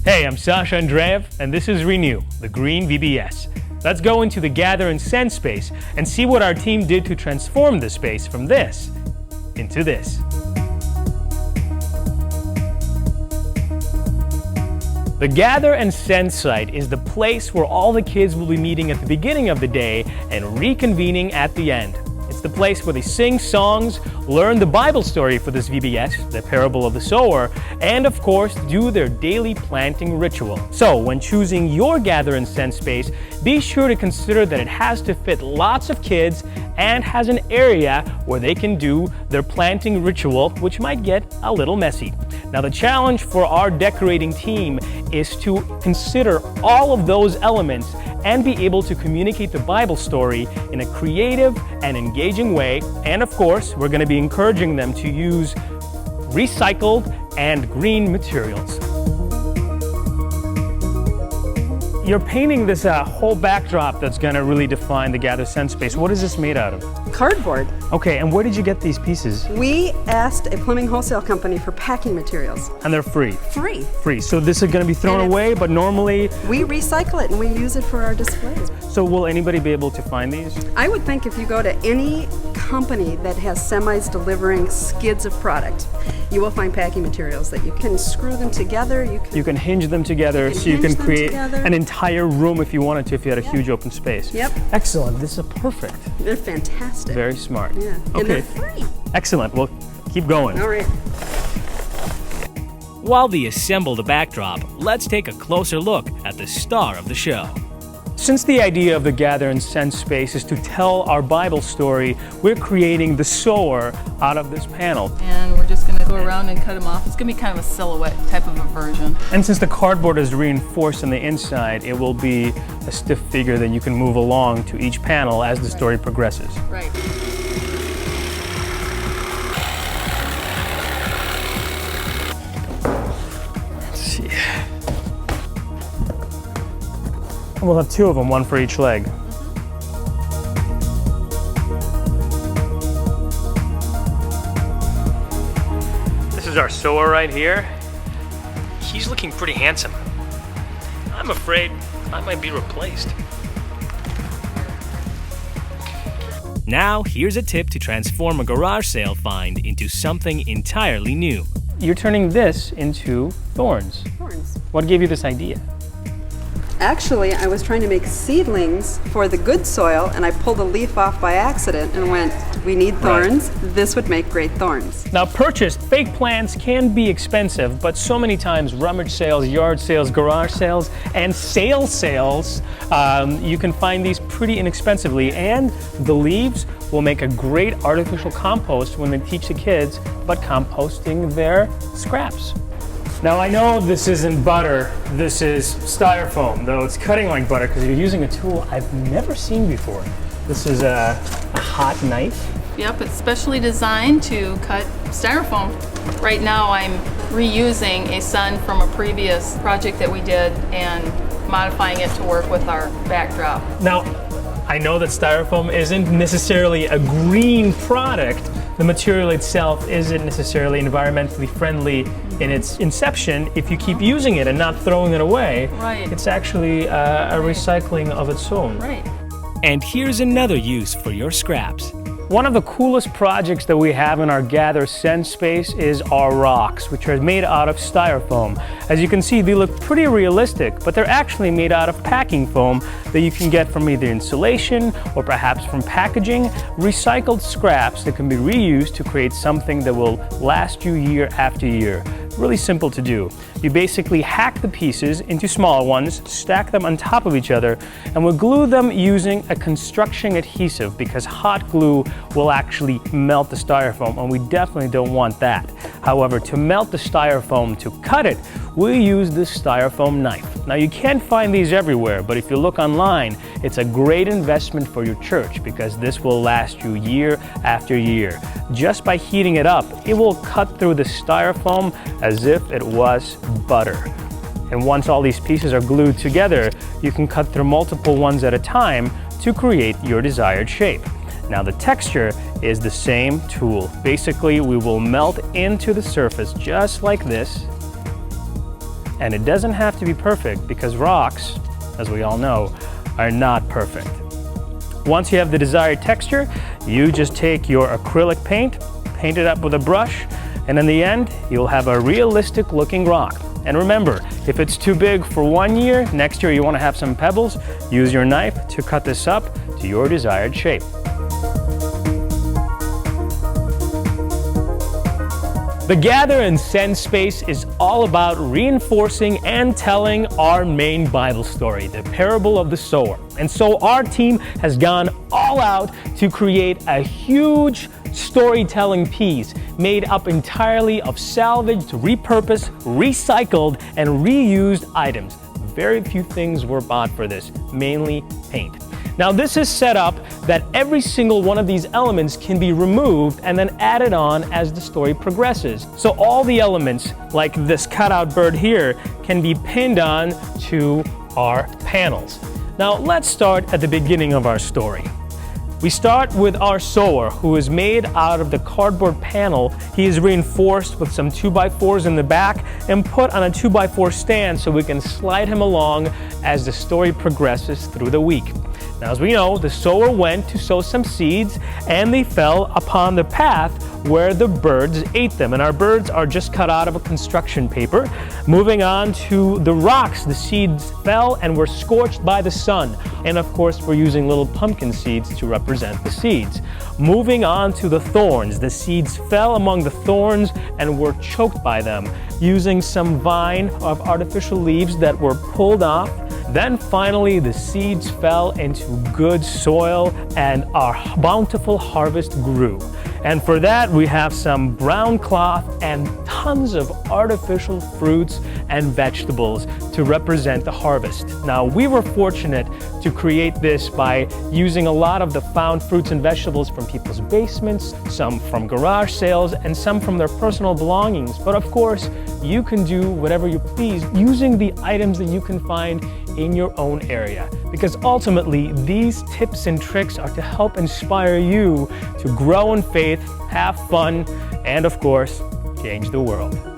Hey, I'm Sasha Andreev, and this is ReNew, the green VBS. Let's go into the gather and send space and see what our team did to transform the space from this into this. The gather and send site is the place where all the kids will be meeting at the beginning of the day and reconvening at the end. It's the place where they sing songs, learn the Bible story for this VBS, the parable of the sower, and of course do their daily planting ritual. So when choosing your gather and send space, be sure to consider that it has to fit lots of kids and has an area where they can do their planting ritual, which might get a little messy. Now the challenge for our decorating team is to consider all of those elements and be able to communicate the Bible story in a creative and engaging way. And of course, we're going to be encouraging them to use recycled and green materials. You're painting this whole backdrop that's going to really define the gather send space. What is this made out of? Cardboard. Okay, and where did you get these pieces? We asked a plumbing wholesale company for packing materials. And they're free? Free. Free. So this is going to be thrown away, but normally... We recycle it and we use it for our displays. So will anybody be able to find these? I would think if you go to any company that has semis delivering skids of product, you will find packing materials that you can screw them together. You can hinge them together, so you can create an entire room if you wanted to, if you had a huge open space. Yep. Excellent. This is perfect. They're fantastic. Very smart. Yeah. Okay. And they're free. Excellent. Well, keep going. All right. While they assemble the backdrop, let's take a closer look at the star of the show. Since the idea of the gather and send space is to tell our Bible story, we're creating the sower out of this panel. And we're just going to go around and cut them off. It's going to be kind of a silhouette type of a version. And since the cardboard is reinforced on the inside, it will be a stiff figure that you can move along to each panel as the story progresses. Right. Let's see. We'll have two of them, one for each leg. This is our sower right here. He's looking pretty handsome. I'm afraid I might be replaced. Now, here's a tip to transform a garage sale find into something entirely new. You're turning this into thorns. Thorns. What gave you this idea? Actually, I was trying to make seedlings for the good soil, and I pulled a leaf off by accident and went, we need thorns. Right. This would make great thorns. Now, purchased fake plants can be expensive, but so many times rummage sales, yard sales, garage sales, and sales, you can find these pretty inexpensively, and the leaves will make a great artificial compost when they teach the kids about composting their scraps. Now I know this isn't butter, this is styrofoam, though it's cutting like butter because you're using a tool I've never seen before. This is a hot knife. Yep, it's specially designed to cut styrofoam. Right now I'm reusing a sun from a previous project that we did and modifying it to work with our backdrop. Now, I know that styrofoam isn't necessarily a green product. The material itself isn't necessarily environmentally friendly in its inception. If you keep using it and not throwing it away, right, it's actually a recycling of its own. Right. And here's another use for your scraps. One of the coolest projects that we have in our gather send space is our rocks, which are made out of styrofoam. As you can see, they look pretty realistic, but they're actually made out of packing foam that you can get from either insulation or perhaps from packaging, recycled scraps that can be reused to create something that will last you year after year. Really simple to do. You basically hack the pieces into smaller ones, stack them on top of each other, and we'll glue them using a construction adhesive because hot glue will actually melt the styrofoam, and we definitely don't want that. However, to melt the styrofoam, to cut it, we use this styrofoam knife. Now you can't find these everywhere, but if you look online, it's a great investment for your church because this will last you year after year. Just by heating it up, it will cut through the styrofoam as if it was butter. And once all these pieces are glued together, you can cut through multiple ones at a time to create your desired shape. Now the texture is the same tool. Basically, we will melt into the surface just like this. And it doesn't have to be perfect because rocks, as we all know, are not perfect. Once you have the desired texture, you just take your acrylic paint, paint it up with a brush, and in the end, you'll have a realistic looking rock. And remember, if it's too big for 1 year, next year you want to have some pebbles, use your knife to cut this up to your desired shape. The Gather and Send space is all about reinforcing and telling our main Bible story, the parable of the sower. And so our team has gone all out to create a huge storytelling piece made up entirely of salvaged, repurposed, recycled, and reused items. Very few things were bought for this, mainly paint. Now this is set up that every single one of these elements can be removed and then added on as the story progresses. So all the elements, like this cutout bird here, can be pinned on to our panels. Now let's start at the beginning of our story. We start with our sower, who is made out of the cardboard panel. He is reinforced with some 2x4s in the back and put on a 2x4 stand so we can slide him along as the story progresses through the week. Now, as we know, the sower went to sow some seeds and they fell upon the path where the birds ate them. And our birds are just cut out of a construction paper. Moving on to the rocks, the seeds fell and were scorched by the sun. And of course, we're using little pumpkin seeds to represent the seeds. Moving on to the thorns, the seeds fell among the thorns and were choked by them, using some vine of artificial leaves that were pulled off. Then finally, the seeds fell into good soil and our bountiful harvest grew. And for that, we have some brown cloth and tons of artificial fruits and vegetables to represent the harvest. Now, we were fortunate to create this by using a lot of the found fruits and vegetables from people's basements, some from garage sales, and some from their personal belongings. But of course, you can do whatever you please using the items that you can find in your own area. Because ultimately, these tips and tricks are to help inspire you to grow in faith, have fun, and of course, change the world.